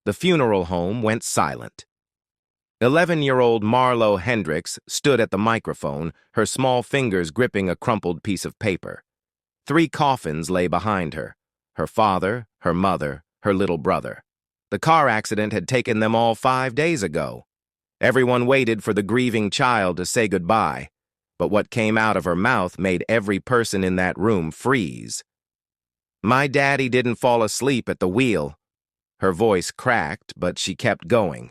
The funeral home went silent. 11-year-old Marlowe Hendricks stood at the microphone, her small fingers gripping a crumpled piece of paper. 3 coffins lay behind her: her father, her mother, her little brother. The car accident had taken them all 5 days ago. Everyone waited for the grieving child to say goodbye, but what came out of her mouth made every person in that room freeze. "My daddy didn't fall asleep at the wheel." Her voice cracked, but she kept going.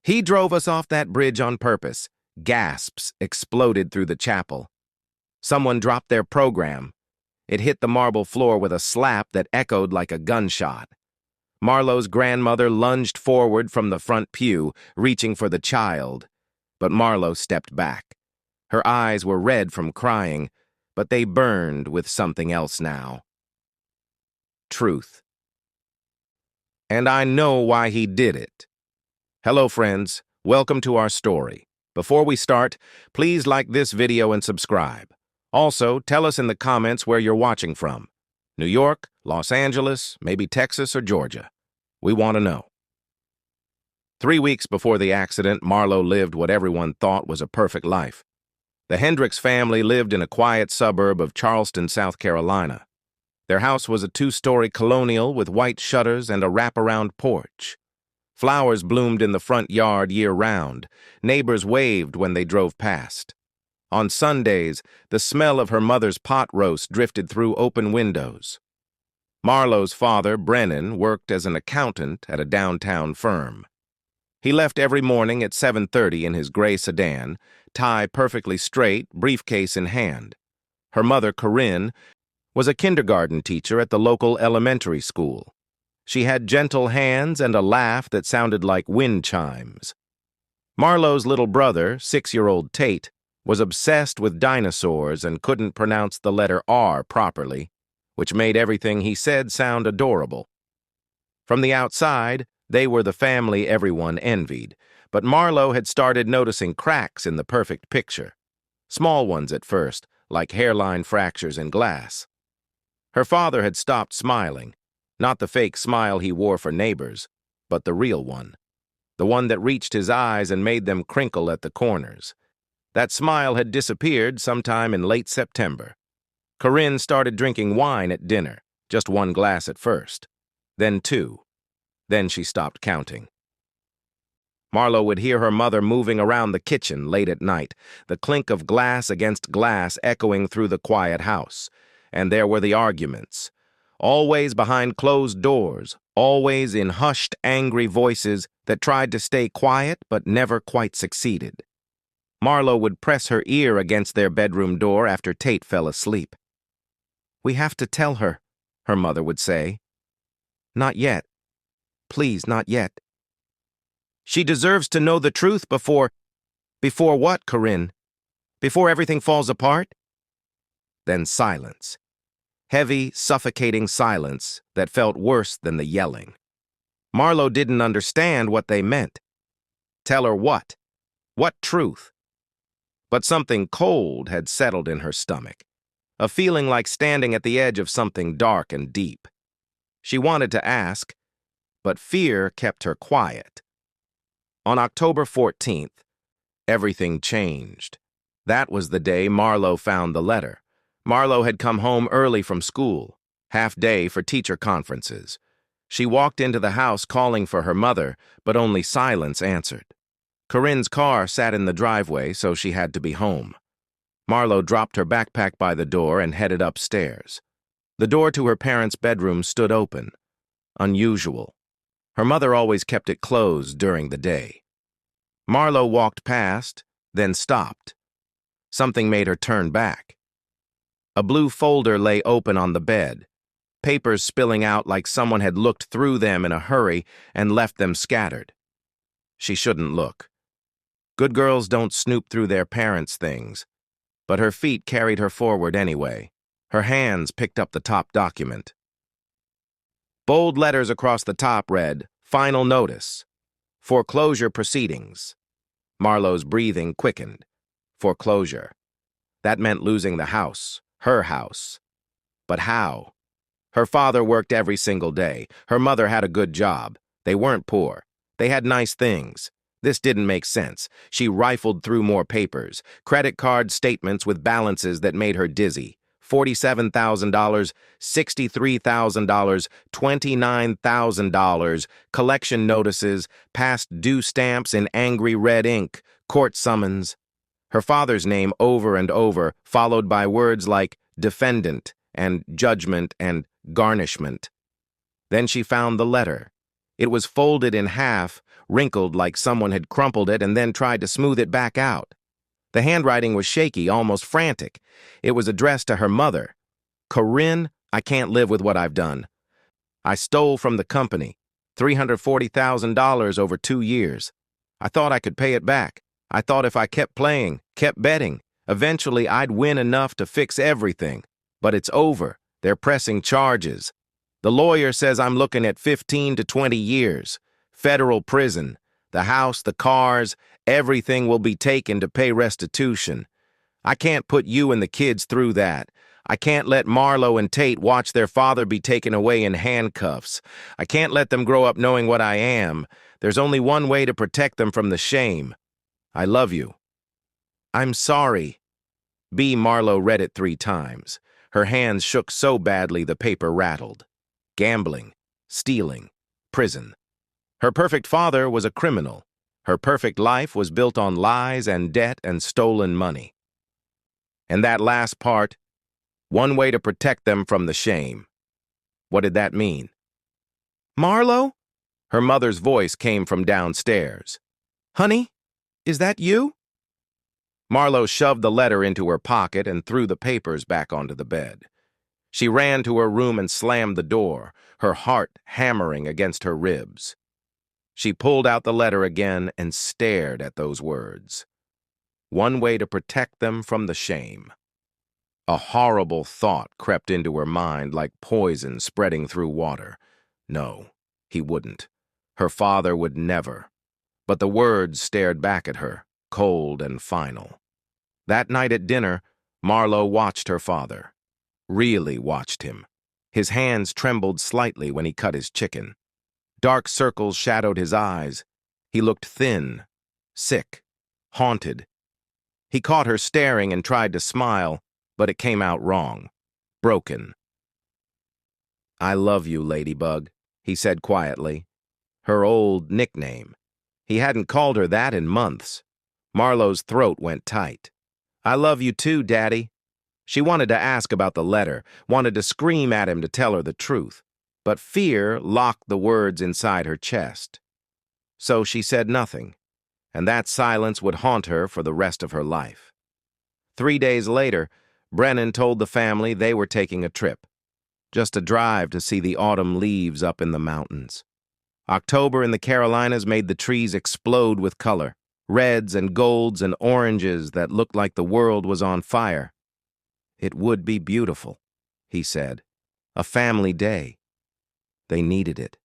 "He drove us off that bridge on purpose." Gasps exploded through the chapel. Someone dropped their program. It hit the marble floor with a slap that echoed like a gunshot. Marlowe's grandmother lunged forward from the front pew, reaching for the child, but Marlowe stepped back. Her eyes were red from crying, but they burned with something else now. Truth. "And I know why he did it." Hello, friends. Welcome to our story. Before we start, please like this video and subscribe. Also, tell us in the comments where you're watching from. New York, Los Angeles, maybe Texas or Georgia. We want to know. 3 weeks before the accident, Marlowe lived what everyone thought was a perfect life. The Hendricks family lived in a quiet suburb of Charleston, South Carolina. Their house was a 2-story colonial with white shutters and a wraparound porch. Flowers bloomed in the front yard year-round. Neighbors waved when they drove past. On Sundays, the smell of her mother's pot roast drifted through open windows. Marlowe's father, Brennan, worked as an accountant at a downtown firm. He left every morning at 7:30 in his gray sedan, tie perfectly straight, briefcase in hand. Her mother, Corinne, was a kindergarten teacher at the local elementary school. She had gentle hands and a laugh that sounded like wind chimes. Marlowe's little brother, 6-year-old Tate, was obsessed with dinosaurs and couldn't pronounce the letter R properly, which made everything he said sound adorable. From the outside, they were the family everyone envied, but Marlowe had started noticing cracks in the perfect picture. Small ones at first, like hairline fractures in glass. Her father had stopped smiling, not the fake smile he wore for neighbors, but the real one, the one that reached his eyes and made them crinkle at the corners. That smile had disappeared sometime in late September. Corinne started drinking wine at dinner, just 1 glass at first, then 2. Then she stopped counting. Marlowe would hear her mother moving around the kitchen late at night, the clink of glass against glass echoing through the quiet house. And there were the arguments, always behind closed doors, always in hushed, angry voices that tried to stay quiet but never quite succeeded. Marlowe would press her ear against their bedroom door after Tate fell asleep. "We have to tell her," her mother would say. "Not yet. Please, not yet." "She deserves to know the truth before..." "Before what, Corinne? Before everything falls apart?" Then silence. Heavy, suffocating silence that felt worse than the yelling. Marlowe didn't understand what they meant. Tell her what? What truth? But something cold had settled in her stomach, a feeling like standing at the edge of something dark and deep. She wanted to ask, but fear kept her quiet. On October 14th, everything changed. That was the day Marlowe found the letter. Marlowe had come home early from school, half day for teacher conferences. She walked into the house calling for her mother, but only silence answered. Corinne's car sat in the driveway, so she had to be home. Marlowe dropped her backpack by the door and headed upstairs. The door to her parents' bedroom stood open. Unusual. Her mother always kept it closed during the day. Marlowe walked past, then stopped. Something made her turn back. A blue folder lay open on the bed, papers spilling out like someone had looked through them in a hurry and left them scattered. She shouldn't look. Good girls don't snoop through their parents' things, but her feet carried her forward anyway. Her hands picked up the top document. Bold letters across the top read, "Final notice. Foreclosure proceedings." Marlowe's breathing quickened. Foreclosure. That meant losing the house, her house. But how? Her father worked every single day. Her mother had a good job. They weren't poor. They had nice things. This didn't make sense. She rifled through more papers, credit card statements with balances that made her dizzy. $47,000, $63,000, $29,000, collection notices, past due stamps in angry red ink, court summons. Her father's name over and over, followed by words like defendant and judgment and garnishment. Then she found the letter. It was folded in half, wrinkled like someone had crumpled it and then tried to smooth it back out. The handwriting was shaky, almost frantic. It was addressed to her mother. Corinne, I can't live with what I've done. I stole from the company, $340,000 over 2 years. I thought I could pay it back. I thought if I kept playing, kept betting, eventually I'd win enough to fix everything. But it's over. They're pressing charges. The lawyer says I'm looking at 15 to 20 years. Federal prison. The house, the cars, everything will be taken to pay restitution. I can't put you and the kids through that. I can't let Marlowe and Tate watch their father be taken away in handcuffs. I can't let them grow up knowing what I am. There's only one way to protect them from the shame. I love you. I'm sorry. B. Marlowe read it 3 times. Her hands shook so badly the paper rattled. Gambling, stealing, prison. Her perfect father was a criminal. Her perfect life was built on lies and debt and stolen money. And that last part, one way to protect them from the shame. What did that mean? Marlowe? Her mother's voice came from downstairs. Honey, is that you? Marlowe shoved the letter into her pocket and threw the papers back onto the bed. She ran to her room and slammed the door, her heart hammering against her ribs. She pulled out the letter again and stared at those words. One way to protect them from the shame. A horrible thought crept into her mind like poison spreading through water. No, he wouldn't. Her father would never. But the words stared back at her, cold and final. That night at dinner, Marlowe watched her father. Really watched him. His hands trembled slightly when he cut his chicken. Dark circles shadowed his eyes. He looked thin, sick, haunted. He caught her staring and tried to smile, but it came out wrong, broken. I love you, Ladybug, he said quietly. Her old nickname. He hadn't called her that in months. Marlowe's throat went tight. I love you too, Daddy. She wanted to ask about the letter, wanted to scream at him to tell her the truth. But fear locked the words inside her chest. So she said nothing, and that silence would haunt her for the rest of her life. 3 days later, Brennan told the family they were taking a trip. Just a drive to see the autumn leaves up in the mountains. October in the Carolinas made the trees explode with color, reds and golds and oranges that looked like the world was on fire. It would be beautiful, he said. A family day. They needed it.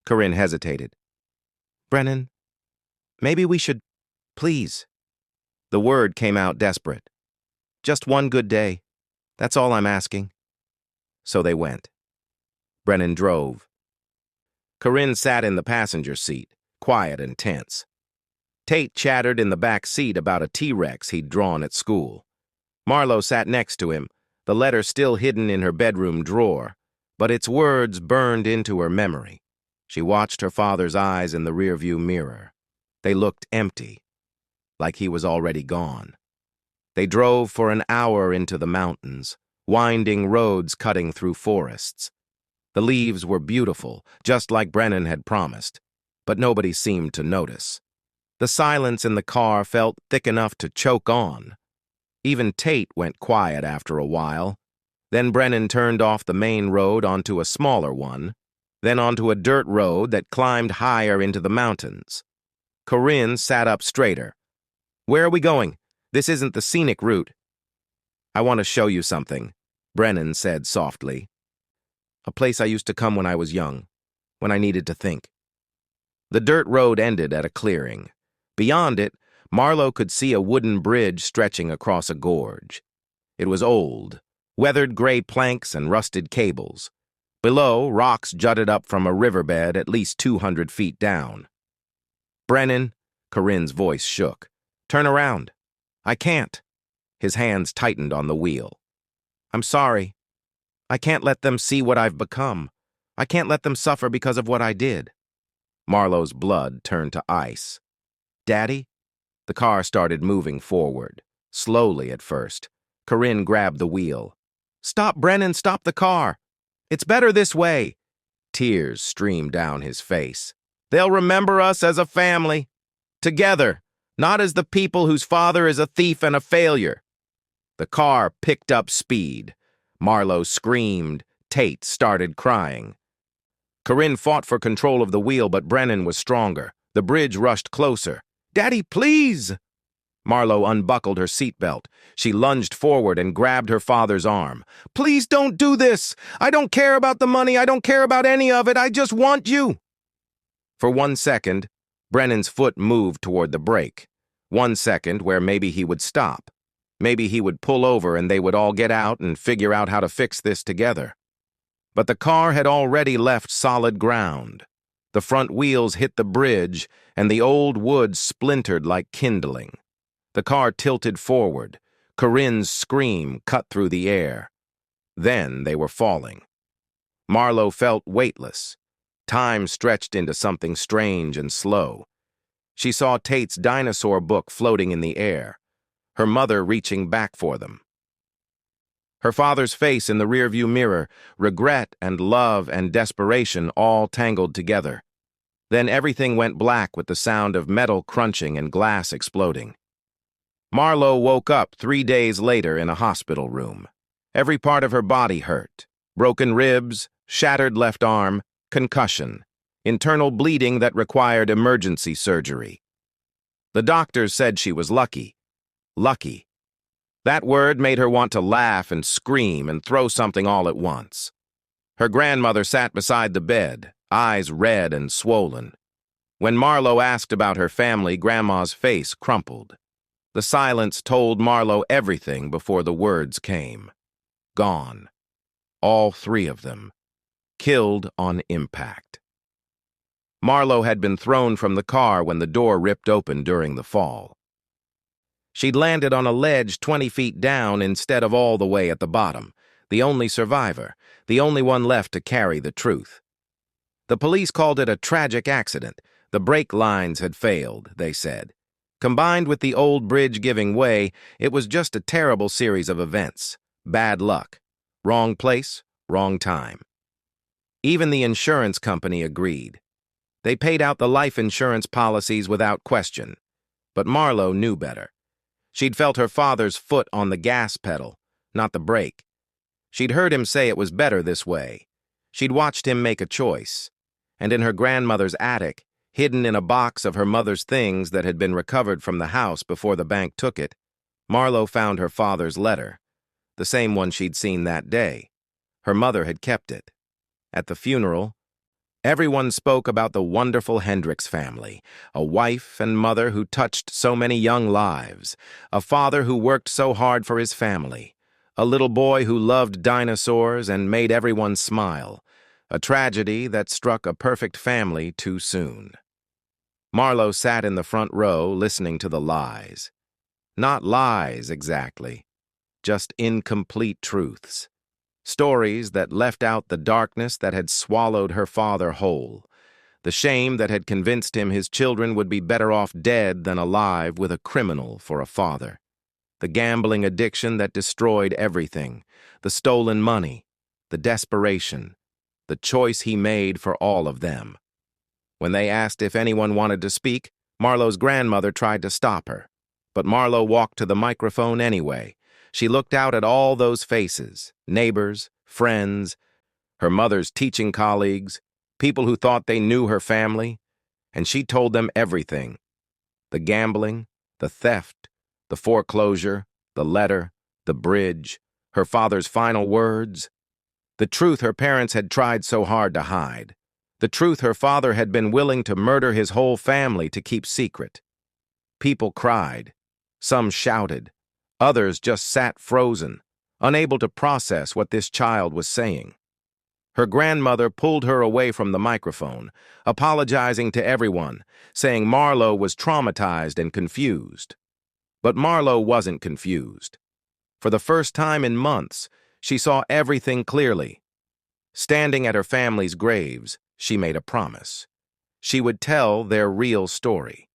Corinne hesitated. Brennan, maybe we should, please. The word came out desperate. Just one good day. That's all I'm asking. So they went. Brennan drove. Corinne sat in the passenger seat, quiet and tense. Tate chattered in the back seat about a T-Rex he'd drawn at school. Marlowe sat next to him, the letter still hidden in her bedroom drawer, but its words burned into her memory. She watched her father's eyes in the rearview mirror. They looked empty, like he was already gone. They drove for an hour into the mountains, winding roads cutting through forests. The leaves were beautiful, just like Brennan had promised, but nobody seemed to notice. The silence in the car felt thick enough to choke on. Even Tate went quiet after a while. Then Brennan turned off the main road onto a smaller one, then onto a dirt road that climbed higher into the mountains. Corinne sat up straighter. Where are we going? This isn't the scenic route. I want to show you something, Brennan said softly. A place I used to come when I was young, when I needed to think. The dirt road ended at a clearing. Beyond it, Marlowe could see a wooden bridge stretching across a gorge. It was old, weathered gray planks and rusted cables, Below, rocks jutted up from a riverbed at least 200 feet down. "Brennan," Corinne's voice shook. "Turn around." "I can't." His hands tightened on the wheel. "I'm sorry. I can't let them see what I've become. I can't let them suffer because of what I did." Marlowe's blood turned to ice. "Daddy?" The car started moving forward, slowly at first. Corinne grabbed the wheel. "Stop, Brennan, stop the car. It's better this way." Tears streamed down his face. "They'll remember us as a family. Together, not as the people whose father is a thief and a failure." The car picked up speed. Marlowe screamed. Tate started crying. Corinne fought for control of the wheel, but Brennan was stronger. The bridge rushed closer. "Daddy, please!" Marlowe unbuckled her seatbelt. She lunged forward and grabbed her father's arm. "Please don't do this! I don't care about the money. I don't care about any of it. I just want you!" For 1 second, Brennan's foot moved toward the brake. 1 second where maybe he would stop. Maybe he would pull over and they would all get out and figure out how to fix this together. But the car had already left solid ground. The front wheels hit the bridge, and the old wood splintered like kindling. The car tilted forward. Corinne's scream cut through the air. Then they were falling. Marlowe felt weightless. Time stretched into something strange and slow. She saw Tate's dinosaur book floating in the air, her mother reaching back for them. Her father's face in the rearview mirror, regret and love and desperation all tangled together. Then everything went black with the sound of metal crunching and glass exploding. Marlowe woke up 3 days later in a hospital room. Every part of her body hurt. Broken ribs, shattered left arm, concussion, internal bleeding that required emergency surgery. The doctors said she was lucky. Lucky. That word made her want to laugh and scream and throw something all at once. Her grandmother sat beside the bed, eyes red and swollen. When Marlowe asked about her family, Grandma's face crumpled. The silence told Marlowe everything before the words came. Gone. All 3 of them. Killed on impact. Marlowe had been thrown from the car when the door ripped open during the fall. She'd landed on a ledge 20 feet down instead of all the way at the bottom, the only survivor, the only one left to carry the truth. The police called it a tragic accident. The brake lines had failed, they said. Combined with the old bridge giving way, it was just a terrible series of events. Bad luck. Wrong place, wrong time. Even the insurance company agreed. They paid out the life insurance policies without question. But Marlowe knew better. She'd felt her father's foot on the gas pedal, not the brake. She'd heard him say it was better this way. She'd watched him make a choice. And in her grandmother's attic, hidden in a box of her mother's things that had been recovered from the house before the bank took it, Marlowe found her father's letter, the same one she'd seen that day. Her mother had kept it. At the funeral, everyone spoke about the wonderful Hendricks family, a wife and mother who touched so many young lives, a father who worked so hard for his family, a little boy who loved dinosaurs and made everyone smile, a tragedy that struck a perfect family too soon. Marlowe sat in the front row listening to the lies. Not lies, exactly, just incomplete truths. Stories that left out the darkness that had swallowed her father whole, the shame that had convinced him his children would be better off dead than alive with a criminal for a father, the gambling addiction that destroyed everything, the stolen money, the desperation, the choice he made for all of them. When they asked if anyone wanted to speak, Marlowe's grandmother tried to stop her, but Marlowe walked to the microphone anyway. She looked out at all those faces, neighbors, friends, her mother's teaching colleagues, people who thought they knew her family, and she told them everything. The gambling, the theft, the foreclosure, the letter, the bridge, her father's final words. The truth her parents had tried so hard to hide. The truth her father had been willing to murder his whole family to keep secret. People cried. Some shouted. Others just sat frozen, unable to process what this child was saying. Her grandmother pulled her away from the microphone, apologizing to everyone, saying Marlowe was traumatized and confused. But Marlowe wasn't confused. For the first time in months, she saw everything clearly. Standing at her family's graves, she made a promise. She would tell their real story.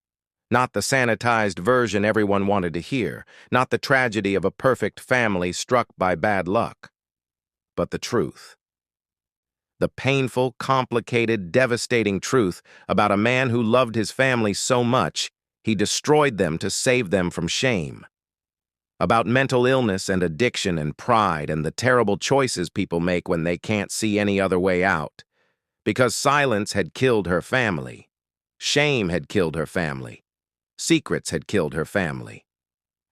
Not the sanitized version everyone wanted to hear, not the tragedy of a perfect family struck by bad luck, but the truth. The painful, complicated, devastating truth about a man who loved his family so much, he destroyed them to save them from shame. About mental illness and addiction and pride and the terrible choices people make when they can't see any other way out. Because silence had killed her family. Shame had killed her family. Secrets had killed her family.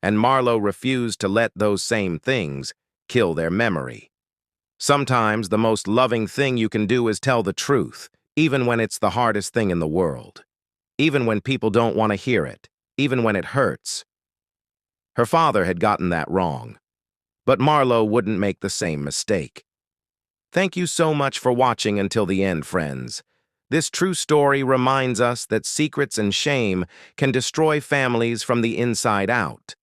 And Marlowe refused to let those same things kill their memory. Sometimes the most loving thing you can do is tell the truth, even when it's the hardest thing in the world. Even when people don't want to hear it. Even when it hurts. Her father had gotten that wrong. But Marlowe wouldn't make the same mistake. Thank you so much for watching until the end, friends. This true story reminds us that secrets and shame can destroy families from the inside out.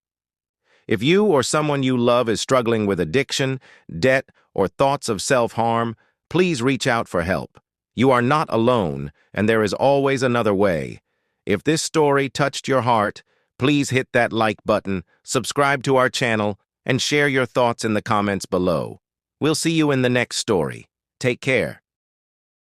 If you or someone you love is struggling with addiction, debt, or thoughts of self-harm, please reach out for help. You are not alone, and there is always another way. If this story touched your heart, please hit that like button, subscribe to our channel, and share your thoughts in the comments below. We'll see you in the next story. Take care.